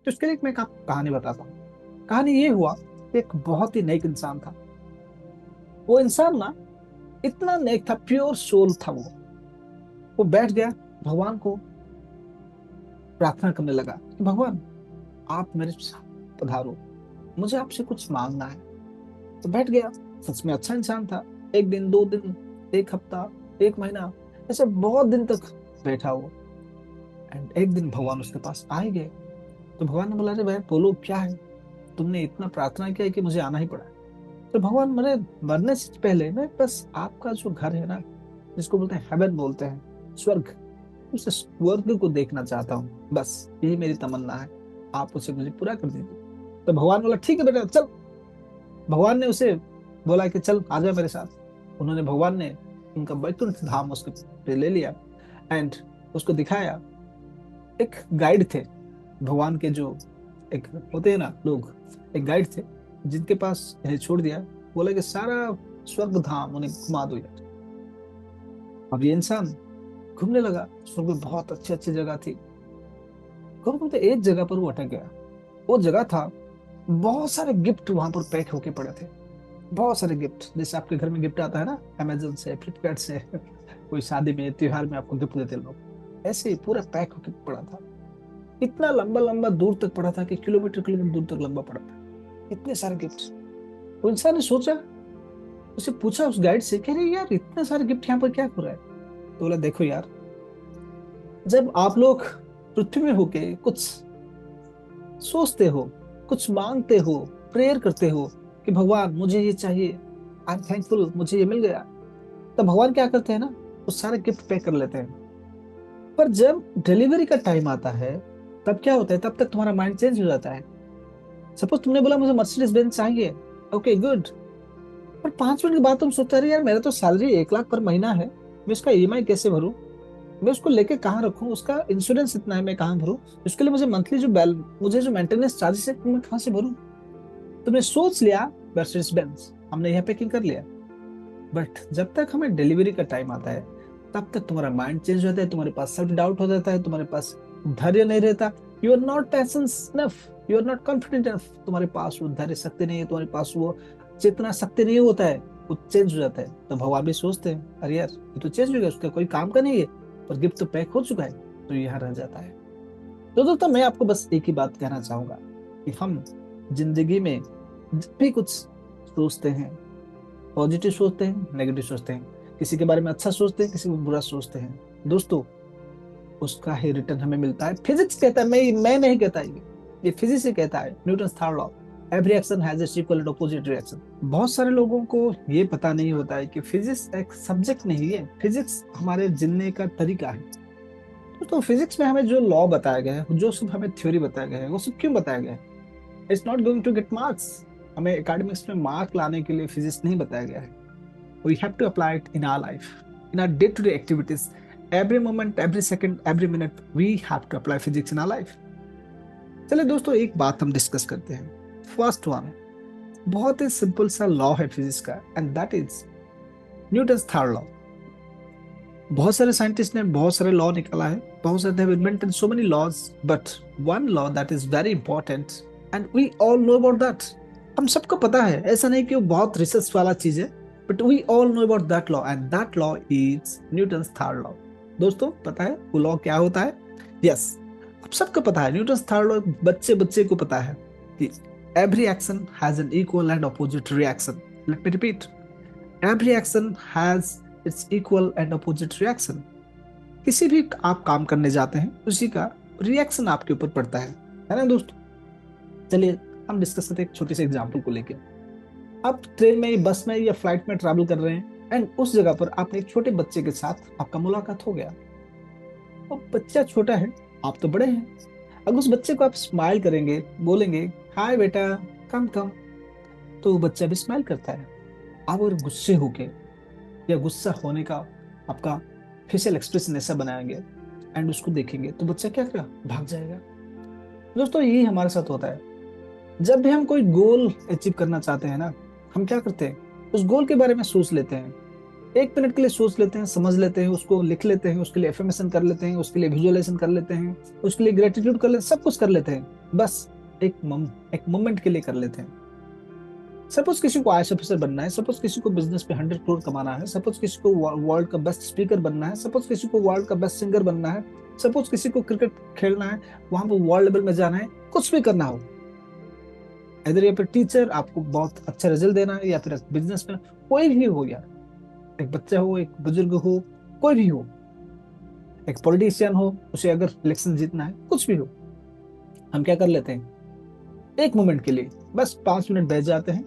तो उसके लिए मैं एक आपको कहानी बताता हूँ। कहानी ये हुआ, एक बहुत ही नेक इंसान था। वो इंसान ना इतना नेक था, प्योर सोल था वो बैठ गया, भगवान को प्रार्थना करने लगा कि भगवान, आप मेरे साथ पधारो, मुझे आपसे कुछ मांगना है। तो बैठ गया। सच में अच्छा इंसान था। एक दिन, 2 दिन, एक हफ्ता, एक महीना, ऐसे बहुत दिन तक बैठा वो। एंड एक दिन भगवान उसके पास आ ही गए। तो भगवान ने बोला, अरे भाई बोलो क्या है, तुमने इतना प्रार्थना किया है कि मुझे आना ही पड़ा है। तो भगवान, मैंने मरने से पहले मैं बस आपका जो घर है ना, जिसको बोलते हैं हेवन बोलते हैं, स्वर्ग, उस स्वर्ग को देखना चाहता हूँ, बस यही मेरी तमन्ना है। आप उसे मुझे पूरा कर दीजिए। तो भगवान बोला, ठीक है बेटा चल। भगवान ने उसे बोला कि चल आ जा मेरे साथ। उन्होंने, भगवान ने उनका वैकुंठ धाम उसके पे ले लिया एंड उसको दिखाया। एक गाइड थे भगवान के, जो एक होते हैं ना लोग, एक गाइड थे जिनके पास इन्हें छोड़ दिया। बोला कि सारा स्वर्ग धाम उन्हें घुमा दो यार। अब ये इंसान घूमने लगा। स्वर्ग में बहुत अच्छी अच्छी जगह थी। घूमते घूमते एक जगह पर वो अटक गया। वो जगह था, बहुत सारे गिफ्ट वहां पर पैक होके पड़े थे। बहुत सारे गिफ्ट, जैसे आपके घर में गिफ्ट आता है ना, अमेजन से, फ्लिपकार्ट से कोई शादी में, त्योहार में आपको गिफ्ट देते हैं लोग, ऐसे ही पूरा पैक होके पड़ा था। इतना लंबा लंबा दूर तक पड़ा था कि किलोमीटर किलोमीटर दूर तक लंबा पड़ा था, इतने सारे गिफ्ट। वो इंसान ने सोचा, उसे पूछा उस गाइड से, कह रहे यार इतने सारे गिफ्ट यहाँ पर क्या हो रहा है। तो बोला, देखो यार, जब आप लोग पृथ्वी में होके कुछ सोचते हो, कुछ मांगते हो, प्रेयर करते हो कि भगवान मुझे ये चाहिए, आई एम थैंकफुल, मुझे ये मिल गया, तब भगवान क्या करते हैं ना, वो सारे गिफ्ट पैक कर लेते हैं। पर जब डिलीवरी का टाइम आता है, तब क्या होता है, तब तक तुम्हारा माइंड चेंज हो जाता है। सपोज तुमने बोला मुझे मर्सिडीज बेंज चाहिए, ओके गुड। पर 5 मिनट के बाद तुम सोचते रहे, यार मेरा तो सैलरी 1 लाख पर महीना है, मैं इसका ईएमआई कैसे भरूं, मैं उसको लेके कहाँ रखूं, उसका इंश्योरेंस इतना है, मैं कहाँ भरूं, इसके लिए मुझे मंथली जो बैल मुझे जो मेंटेनेंस चार्जेस है मैं कहाँ से भरूं। तुमने सोच लिया मर्सिडीज बेंज, हमने यहाँ पैकिंग कर लिया। बट जब तक हमें डिलीवरी का टाइम आता है, तब तक तुम्हारा माइंड चेंज हो जाता है, तुम्हारे पास सेल्फ डाउट हो जाता है, तुम्हारे पास धैर्य नहीं रहता। You are not patience enough, you are not confident enough, तुम्हारे पास वो धैर्य शक्ति नहीं है, तुम्हारे पास वो चेतना शक्ति नहीं होता है, वो चेंज हो जाता है। तो भगवान भी सोचते हैं, अरे यार ये तो चेंज हो गया, उसका कोई काम का नहीं है, पर गिफ्ट तो पैक हो चुका है, तो यहाँ रह जाता है। तो दोस्तों, मैं आपको बस एक ही बात कहना चाहूंगा कि हम जिंदगी में जब भी कुछ सोचते हैं, पॉजिटिव सोचते हैं, नेगेटिव सोचते हैं, किसी के बारे में अच्छा सोचते हैं, किसी को बुरा सोचते हैं, दोस्तों उसका ही रिटर्न हमें मिलता है। फिजिक्स कहता है, मैं नहीं कहता, ये फिजिक्स ही कहता है, Newton third law, every action has its equal and opposite reaction. बहुत सारे लोगों को ये पता नहीं होता है कि फिजिक्स एक सब्जेक्ट नहीं है, फिजिक्स हमारे जीने का तरीका है। तो फिजिक्स में हमें जो लॉ बताया गया है, जो सब हमें थ्योरी बताया गया है, वो सब क्यों बताया गया है? It's not going to get marks. हमें एकेडमिक्स में मार्क लाने के लिए फिजिक्स नहीं बताया गया है। We have to apply it in our life, in our day-to-day activities. Every moment, every second, every minute, we have to apply physics in our life. चलिए दोस्तों, एक बात हम डिस्कस करते हैं। फर्स्ट वन, बहुत ही सिंपल सा लॉ है फिजिक्स का, and that is Newton's third law. बहुत सारे साइंटिस्ट ने बहुत सारे लॉ निकाला है, बहुत सारे have invented so many laws, but one law that is very important and we all know about that. हम सबको पता है, ऐसा नहीं कि वो बहुत रिसर्च वाला चीज है, but we all know about that law and that law is Newton's third law. दोस्तों पता है वो लॉ क्या होता है? यस, अब सबको पता है न्यूटन्स थर्ड लॉ। बच्चे बच्चे को पता है कि every action has an equal and opposite reaction. Let me repeat, every action has its equal and opposite reaction. किसी भी आप काम करने जाते हैं, उसी का रिएक्शन आपके ऊपर पड़ता है ना दोस्तों? चलिए हम डिस्कस करते हैं एक छोटी सी एग्जांपल को लेकर। आप ट्रेन में, बस में या फ्लाइट में ट्रैवल कर रहे हैं एंड उस जगह पर आपने एक छोटे बच्चे के साथ आपका मुलाकात हो गया। अब बच्चा छोटा है, आप तो बड़े हैं। अगर उस बच्चे को आप स्माइल करेंगे, बोलेंगे हाय बेटा, कम कम, तो वो बच्चा भी स्माइल करता है। आप अगर गुस्से होके या गुस्सा होने का आपका फेशियल एक्सप्रेशन ऐसा बनाएंगे एंड उसको देखेंगे, तो बच्चा क्या करेगा? भाग जाएगा। दोस्तों यही हमारे साथ होता है। जब भी हम कोई गोल अचीव करना चाहते हैं ना, हम क्या करते हैं, उस गोल के बारे में सोच लेते हैं, 1 मिनट के लिए सोच लेते हैं, समझ लेते हैं, उसको लिख लेते हैं, उसके लिए एफर्मेशन कर लेते हैं, उसके लिए विजुअलाइजेशन कर लेते हैं, उसके लिए ग्रेटिट्यूड कर लेते हैं, सब कुछ कर लेते हैं। बस एक मोमेंट के लिए कर लेते हैं। सपोज किसी को आईएएस ऑफिसर बनना है, सपोज किसी को बिजनेस पे 100 करोड़ कमाना है, सपोज किसी को वर्ल्ड का बेस्ट स्पीकर बनना है, सपोज किसी को वर्ल्ड का बेस्ट सिंगर बनना है, सपोज किसी को क्रिकेट खेलना है, वहां पर वर्ल्ड लेवल में जाना है, कुछ भी करना हो, इधर या फिर टीचर आपको बहुत अच्छा रिजल्ट देना है, या फिर बिजनेस में कोई भी हो यार, एक बच्चा हो, एक बुजुर्ग हो, कोई भी हो, एक पॉलिटिशियन हो, उसे अगर इलेक्शन जीतना है, कुछ भी हो, हम क्या कर लेते हैं, एक मोमेंट के लिए बस 5 मिनट बैठ जाते हैं,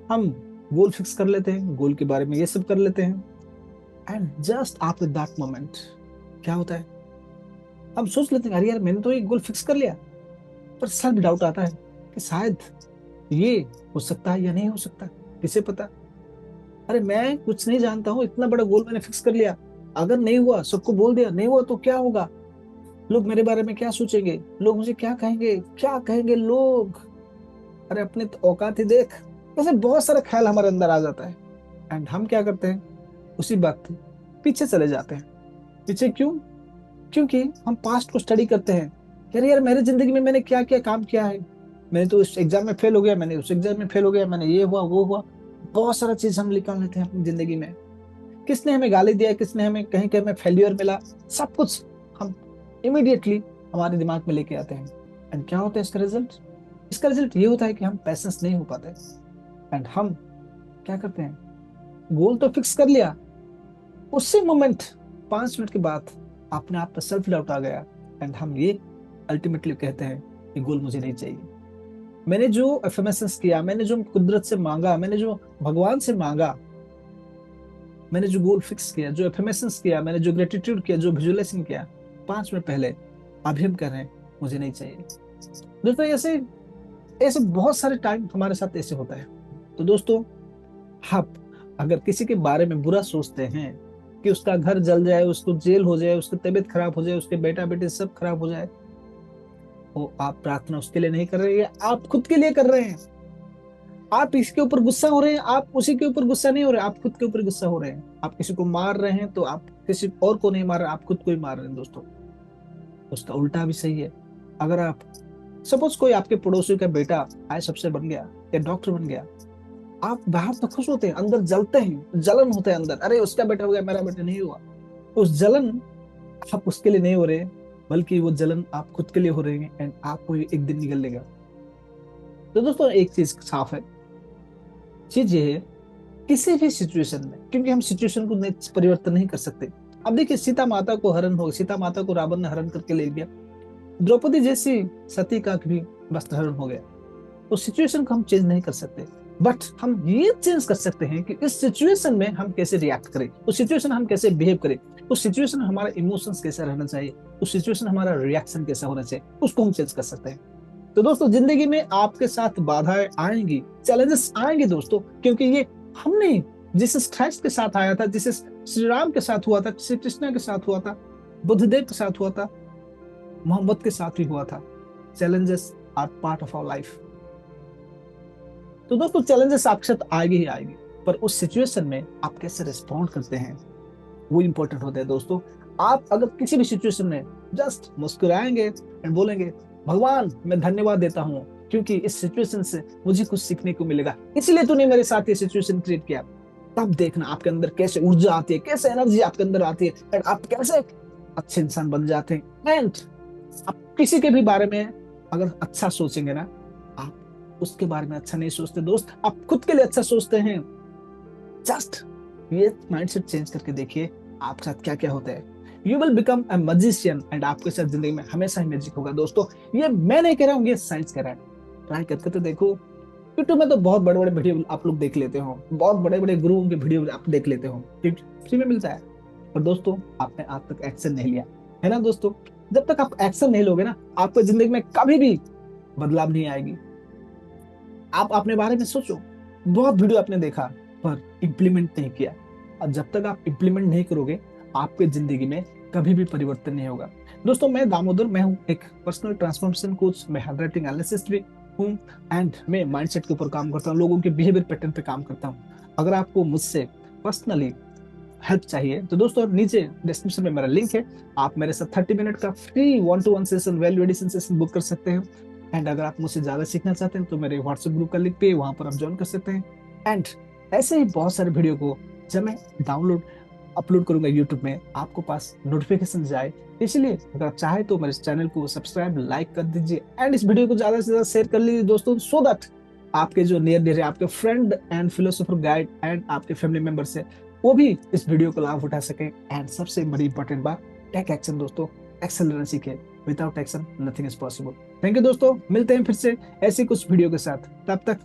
हम गोल फिक्स कर लेते हैं, गोल के बारे में ये सब कर लेते हैं, and just after that moment क्या होता है, हम सोच लेते हैं अरे यार मैंने तो एक गोल फिक्स कर लिया, पर सेल्फ डाउट आता है कि शायद ये हो सकता है या नहीं हो सकता, किसे पता। अरे मैं कुछ नहीं जानता हूँ, इतना बड़ा गोल मैंने फिक्स कर लिया, अगर नहीं हुआ, सबको बोल दिया, नहीं हुआ तो क्या होगा, लोग मेरे बारे में क्या सोचेंगे, लोग मुझे क्या कहेंगे लोग, अरे अपने तो औकात ही देख। ऐसे बहुत सारा ख्याल हमारे अंदर आ जाता है, एंड हम क्या करते हैं, उसी बात पे पीछे चले जाते हैं। पीछे क्यों? क्योंकि हम पास्ट को स्टडी करते हैं, यार यार मेरी जिंदगी में मैंने क्या क्या काम किया है, मैंने तो इस एग्जाम में फेल हो गया, मैंने उस एग्जाम में फेल हो गया, मैंने ये हुआ वो हुआ, बहुत सारा चीज हम निकाल लेते हैं अपनी जिंदगी में। किसने हमें गाली दिया, किसने हमें कहीं कहीं हमें फेल्यूर मिला, सब कुछ हम इमीडिएटली हमारे दिमाग में लेके आते हैं। एंड क्या होता है इसका रिजल्ट? इसका रिजल्ट ये होता है कि हम पैसेंस नहीं हो पाते, एंड हम क्या करते हैं, गोल तो फिक्स कर लिया, उसी मोमेंट 5 मिनट के बाद अपने आप पर सेल्फ डाउट आ गया, एंड हम ये अल्टीमेटली कहते हैं कि गोल मुझे नहीं चाहिए। मैंने जो एफर्मेशंस किया, मैंने जो कुदरत से मांगा, मैंने जो भगवान से मांगा, मैंने जो गोल फिक्स किया, जो एफर्मेशंस किया, मैंने जो ग्रेटिट्यूड किया, जो विजुअलाइजेशन किया 5 मिनट पहले, अभी हम कर रहे हैं मुझे नहीं चाहिए। दोस्तों ऐसे ऐसे बहुत सारे टाइम हमारे साथ ऐसे होता है। तो दोस्तों आप अगर किसी के बारे में बुरा सोचते हैं कि उसका घर जल जाए, उसको जेल हो जाए, उसकी तबीयत खराब हो जाए, उसके बेटा बेटे सब खराब हो जाए, तो आप प्रार्थना उसके लिए नहीं कर रहे हैं, आप खुद के लिए कर रहे हैं। आप इसके ऊपर गुस्सा हो रहे हैं, आप उसी के ऊपर गुस्सा नहीं हो रहे, आप खुद के ऊपर गुस्सा हो रहे हैं। आप किसी को मार रहे हैं तो आप किसी और को नहीं मार रहे, आप खुद को ही मार रहे हैं दोस्तों। उसका उल्टा भी सही है। अगर आप सपोज कोई आपके पड़ोसी का बेटा आईएएस अफसर बन गया या डॉक्टर बन गया, आप बाहर तो खुश होते हैं, अंदर जलते हैं, जलन होता है अंदर, अरे उसका बेटा हो गया, मेरा बेटा नहीं हुआ। उस जलन आप उसके लिए नहीं हो रहे, बल्कि वो जलन आप खुद के लिए हो रहे हैं, एंड आपको एक दिन निकल लेगा। तो दोस्तों एक चीज साफ है, चीज ये है, किसी भी सिचुएशन में, क्योंकि हम सिचुएशन को परिवर्तन नहीं कर सकते। अब देखिए सीता माता को रावण ने हरण करके ले गया, द्रौपदी जैसी सती का भी वस्त्र हरण हो गया। उस सिचुएशन को हम चेंज नहीं कर सकते, बट हम ये चेंज कर सकते हैं कि इस सिचुएशन में हम कैसे रिएक्ट करें, उस सिचुएशन हम कैसे बिहेव करें, उस सिचुएशन में हमारा इमोशंस कैसा रहना चाहिए, उस सिचुएशन में हमारा रिएक्शन कैसा होना चाहिए, उसको हम चेंज कर सकते हैं। तो दोस्तों जिंदगी में आपके साथ बाधाएं आएंगी, चैलेंजेस आएंगे दोस्तों, क्योंकि ये हमने जिस क्राइस्ट के साथ आया था, जिस श्री राम के साथ हुआ था, श्री कृष्ण के साथ हुआ था, बुद्धदेव के साथ हुआ था, मोहम्मद के साथ भी हुआ था। Challenges are part of our life. तो दोस्तों चैलेंजेस आपके साथ आएगी ही आएगी, पर उस सिचुएशन में आप कैसे रिस्पॉन्ड करते हैं वो इंपॉर्टेंट होता है दोस्तों। आप अगर किसी भी सिचुएशन में जस्ट मुस्कुराएंगे एंड बोलेंगे भगवान मैं धन्यवाद देता हूँ, क्योंकि इस सिचुएशन से मुझे कुछ सीखने को मिलेगा, इसलिए तूने मेरे साथ ये सिचुएशन क्रिएट किया, तब देखना आपके अंदर कैसे ऊर्जा आती है, कैसे एनर्जी आपके अंदर आती है, एंड आप कैसे अच्छे इंसान बन जाते हैं। एंड आप किसी के भी बारे में अगर अच्छा सोचेंगे ना, आप उसके बारे में अच्छा नहीं सोचते दोस्त, आप खुद के लिए अच्छा सोचते हैं। जस्ट ये माइंडसेट चेंज करके देखिए आपके साथ क्या क्या होता है। You will become a magician, and आपके साथ जिंदगी में हमेशा ही मैजिक होगा दोस्तों। ये मैं नहीं कह रहा हूँ, ये साइंस कह रहा है। ट्राई करके तो देखो। यूट्यूब में तो बहुत बड़े बड़े वीडियो आप लोग देख लेते हो, बहुत बड़े बड़े गुरुओं के वीडियो आप देख लेते हो, फ्री में मिलता है। पर दोस्तों आपने आज तक एक्शन नहीं लिया है ना दोस्तों। जब तक आप एक्शन नहीं लोगे ना, आपको जिंदगी में कभी भी बदलाव नहीं आएगी। आप अपने बारे में सोचो, बहुत वीडियो आपने देखा पर इंप्लीमेंट नहीं किया, और जब तक आप इंप्लीमेंट नहीं करोगे आपके जिंदगी में कभी भी परिवर्तन नहीं होगा। दोस्तों मैं दामोदर, मैं हूँ एक पर्सनल ट्रांसफॉर्मेशन कोच, मैं हैंडराइटिंग एनालिसिस्ट भी हूँ, एंड मैं माइंडसेट के ऊपर काम करता हूँ, लोगों के बिहेवियर पैटर्न पे काम करता हूँ। अगर आपको मुझसे पर्सनली हेल्प चाहिए तो दोस्तों नीचे डिस्क्रिप्शन में मेरा लिंक है, आप मेरे साथ 30 मिनट का free 1-to-1 session, value addition session book कर सकते हैं। एंड अगर आप मुझसे ज्यादा सीखना चाहते हैं तो मेरे व्हाट्सएप ग्रुप का लिंक पे वहां पर आप ज्वाइन कर सकते हैं। एंड ऐसे ही बहुत सारे वीडियो को जब मैं डाउनलोड अपलोड करूंगा यूट्यूब में, आपको पास नोटिफिकेशन जाए। इसलिए अगर आप चाहे तो मेरे चैनल को सब्सक्राइब लाइक कर दीजिए एंड इस वीडियो को ज्यादा से ज्यादा शेयर कर लीजिए दोस्तों, सो दैट आपके जो नियर डियर है, आपके friend and philosopher guide and आपके फैमिली मेंबर्स है, वो भी इस वीडियो को लाभ उठा सके। एंड सबसे बड़ी इंपॉर्टेंट बात, टेक एक्शन दोस्तों, एक्शन लेना सीखे। Without action nothing is possible. Thank you दोस्तों, मिलते हैं फिर से ऐसी कुछ वीडियो के साथ, तब तक